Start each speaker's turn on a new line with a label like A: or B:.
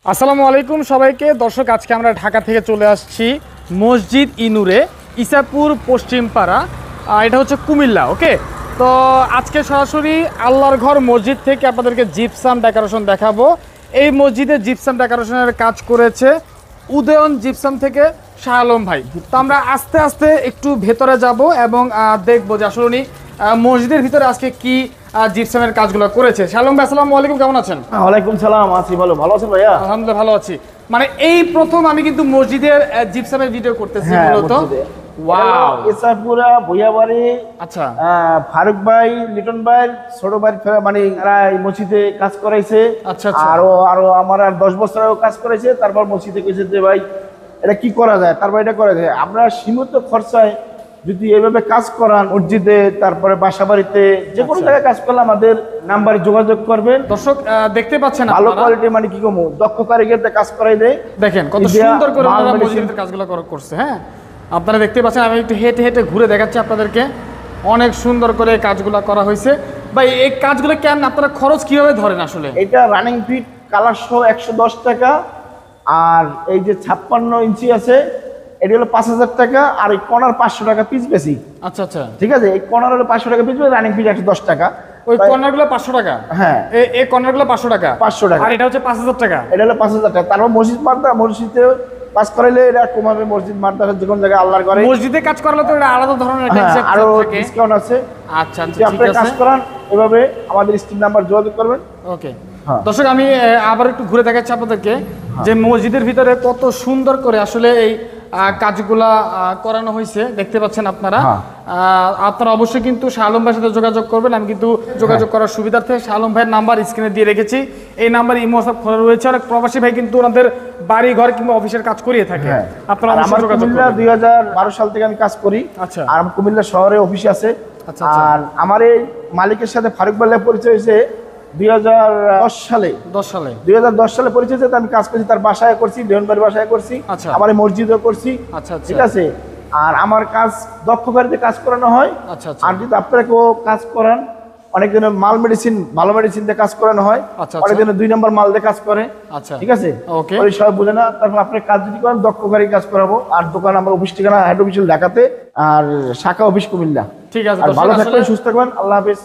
A: আসসালামু আলাইকুম সবাইকে। দর্শক, আজকে আমরা ঢাকা থেকে চলে আসছি মসজিদ ইনুরে, ইসাপুর পশ্চিমপাড়া, এটা হচ্ছে কুমিল্লা। ওকে, তো আজকে সরাসরি আল্লাহর ঘর মসজিদ থেকে আপনাদেরকে জিপসাম ডেকোরেশন দেখাবো। এই মসজিদে জিপসাম ডেকোরেশনের কাজ করেছে উদয়ন জিপসাম থেকে শাহ আলম ভাই। তো আমরা আস্তে আস্তে একটু ভেতরে যাব এবং দেখবো যে আসলে উনি মসজিদের ভিতরে আজকে কি জিপসামের কাজগুলো করেছে। শাহ আলম ভাই, আসসালামু আলাইকুম, কেমন আছেন?
B: ওয়ালাইকুম সালাম, আছি ভালো। ভালো আছেন ভাইয়া?
A: আলহামদুলিল্লাহ ভালো আছি। মানে এই প্রথম আমি কিন্তু মসজিদের জিপসামের ভিডিও করতেছি মূলত। ওয়াও,
B: ইসাপুরা ভুইয়াবাড়ি।
A: আচ্ছা,
B: ফারুক ভাই, লিটন ভাই, ছোট ভাই, মানে এরা এই মসজিদে কাজ করাইছে।
A: আচ্ছা আচ্ছা।
B: আরো আমার আর 10 বছর আগেও কাজ করেছে। তারপর মসজিদে কইছে যে ভাই এটা কি করা যায়, তারপর এটা করা যায়। আমরা সীমিত খরচায় যদি এভাবে কাজ করান মসজিদে, তারপরে বাসা বাড়িতে, যে কোনো জায়গায় কাজ করলে আমাদের নাম্বারে যোগাযোগ করবেন।
A: দর্শক দেখতে পাচ্ছেন
B: ভালো কোয়ালিটি, মানে কি কমু, দক্ষ কারিগরদের কাজ করাই দেয়।
A: দেখেন কত সুন্দর করে ওনারা মসজিদের কাজগুলো করছে। হ্যাঁ, আপনারা দেখতে পাচ্ছেন, আমি একটু হেঁটে হেঁটে ঘুরে দেখাচ্ছি আপনাদেরকে। অনেক সুন্দর করে কাজগুলো করা হয়েছে। ভাই, এই কাজগুলো কেমন, আপনারা খরচ কিভাবে ধরেন আসলে?
B: এটা রানিং ফিট কালার সহ 110 টাকা, আর এই যে 56 ইঞ্চি আছে এটি হলো 5000 টাকা, আর এই কর্নার 500 টাকা পিস বেশি।
A: আচ্ছা আচ্ছা,
B: ঠিক আছে, এই কর্নার হলো 500 টাকা পিস, রানিং ফিট 110 টাকা।
A: ওই কর্নারগুলো 500 টাকা?
B: হ্যাঁ,
A: এই কর্নারগুলো 500 টাকা।
B: 500 টাকা।
A: আর এটা হচ্ছে 5000 টাকা।
B: এটা হলো 5000 টাকা। তারপর মসজিদ মাদ্রাসা, মসজিদে কাজ করাইলে এটা কমাবে। মসজিদ মাদ্রাসা যে কোনো জায়গায় আল্লাহর ঘরে
A: মসজিদে কাজ করালে তো এটা আলাদা ধরনের একটা হিসাব
B: আরো
A: থাকে।
B: ডিসকাউন্ট আছে।
A: আচ্ছা আচ্ছা,
B: যদি
A: ঠিক
B: আপনি কাজ
A: আছে।
B: করান এভাবে আমাদের স্ক্রিন নাম্বার যোগাযোগ করবেন।
A: ওকে,
B: হ্যাঁ।
A: দর্শক, আমি আবার একটু ঘুরে দেখাচ্ছি আপনাদেরকে যে মসজিদের ভিতরে কত সুন্দর করে আসলে এই কাজগুলা করানো হয়েছে। দেখতে পাচ্ছেন আপনারা। আপনারা অবশ্যই কিন্তু শাহ আলম ভাইয়ের সাথে যোগাযোগ করবেন। আমি কিন্তু যোগাযোগ করার সুবিধার্থে শাহ আলম ভাইয়ের নাম্বার স্ক্রিনে দিয়ে রেখেছি। এই নাম্বার ইমো হোয়াটসঅ্যাপ খোলা রয়েছে। অনেক প্রবাসী ভাই কিন্তু ওনাদের বাড়ি ঘর কিংবা অফিসের কাজ করিয়ে থাকে। আপনারা অবশ্যই যোগাযোগ
B: কুমিল্লা
A: করবেন।
B: 2012 সাল থেকে আমি কাজ করি।
A: আচ্ছা।
B: আর আমি কুমিল্লা শহরে অফিস আছে।
A: আচ্ছা আচ্ছা।
B: আর আমার এই মালিকের সাথে ফারুক ভাইয়ের পরিচয় হয়েছে 2010 সালে।
A: 10
B: সালে পরিচয় হয়েছে। আমি কাজ করছি তার বাসায় করছি, বেহনবাড়ির বাসায় করছি।
A: আচ্ছা।
B: আমার এই মসজিদও করছি।
A: আচ্ছা আচ্ছা।
B: ঠিক আছে। আর আমার কাজ দক্ষ কারিতে কাজ করানো হয়।
A: আচ্ছা আচ্ছা।
B: আর যদি আপনারা কেউ কাজ করান, অনেক জনের মাল মেডিসিন, ভালো মেডিসিন দিয়ে কাজ করানো হয়।
A: আচ্ছা।
B: অনেক জনের 2 নম্বর মাল দিয়ে কাজ করে।
A: আচ্ছা,
B: ঠিক আছে।
A: ওকে।
B: ওই সব বুঝে না। তারপর আপনার কাজ যদি করেন, দক্ষ কারি কাজ করাবো। আর দোকান আমার অফিস ঠিকানা হেড অফিস ঢাকাতে, আর শাখা অফিস কুমিল্লা।
A: ঠিক আছে।
B: আর ভালো
A: দর্শক,
B: থাকবেন,
A: আসলে
B: সুস্থ থাকবেন। আল্লাহ হাফেজ।